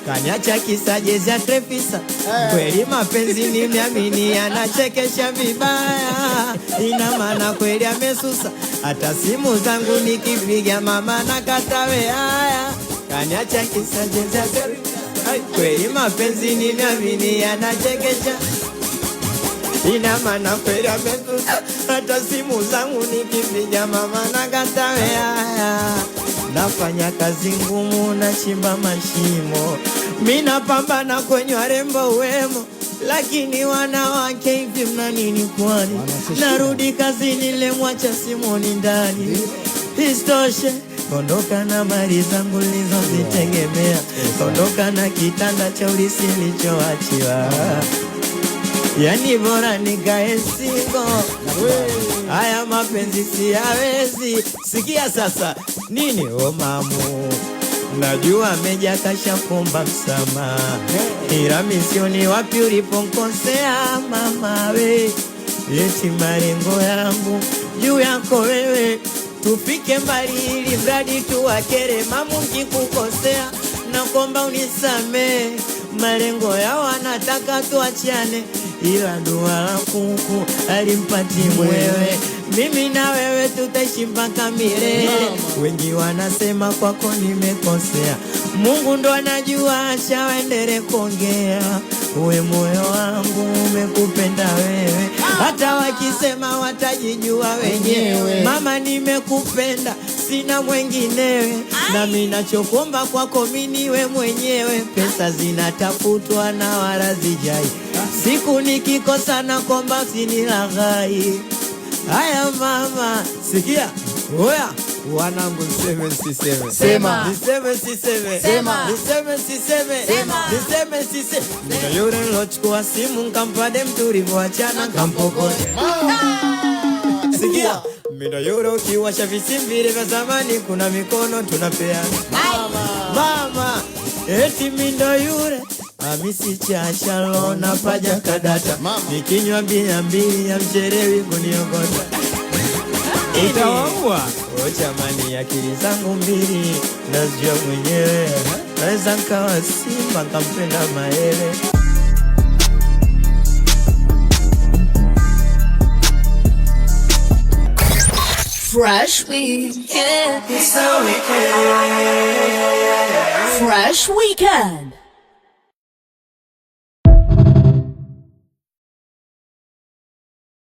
kaniacha kisa jezi ya Trefisa. Kweli mapenzi nimeamini anachekesha vibaya, ina maana kweli amesusa. Hata simu zangu nikipiga mama nakatawe. Haya, kaniacha kisa jezi ya Trefisa. Kweli mapenzi nimeamini anachekesha, ina maana kweli amesusa. Hata simu zangu nikipiga mama nakatawe. Haya, nafanya kazi ngumu, nachimba mashimo, mina pambana kwenye warembo wemo, lakini wanawake hivi mna nini kwani? Narudi kazini lemwacha simoni ndani. Istoshe, kondoka na mali zangu nilizozitegemea, kondoka na kitanda cha ulisi nilichoachiwa. Yani bora nikae single. Haya mapenzi siyawezi. Sikia sasa nini mamu, najua meja kasha kumba msama, ila misioni wapi ulipokosea mama we. Eti malengo yangu juu yako wewe, tufike mbali ili mradi tuwakere. Mamu mkikukosea na kwamba unisame, malengo yao wanataka tuachane, ila dua la kuku alimpati mwewe. Mimi na wewe tutaishi mpaka milele. Wengi wanasema kwako nimekosea, Mungu ndo anajua, acha waendelee kuongea. Uwe moyo wangu umekupenda wewe, hata wakisema watajijua wenyewe. Mama nimekupenda, sina mwenginewe, nami nachokuomba kwako mimi niwe mwenyewe. Pesa zinatafutwa na wala zijai, siku nikikosa na kwamba usinilaghai. Haya mama, sikia, oya wanangu, niseme siseme, sema, niseme siseme, sema, niseme siseme, sema, niseme siseme. Nina yule nilochukua simu nkampade mtu ulivyoachana kampokote. Sikia, mina yule ukiwasha visimbili vya zamani, kuna mikono tunapeana. Mama, eti mindo yule Hamisi chachalo na paja kadata, nikinywa bia mbili ya mcherewi kuniogota. Itawaua jamani, akili zangu mbili nazijua mwenyewe, naweza nkawa simba nkampenda maele. Fresh weekend. Fresh weekend.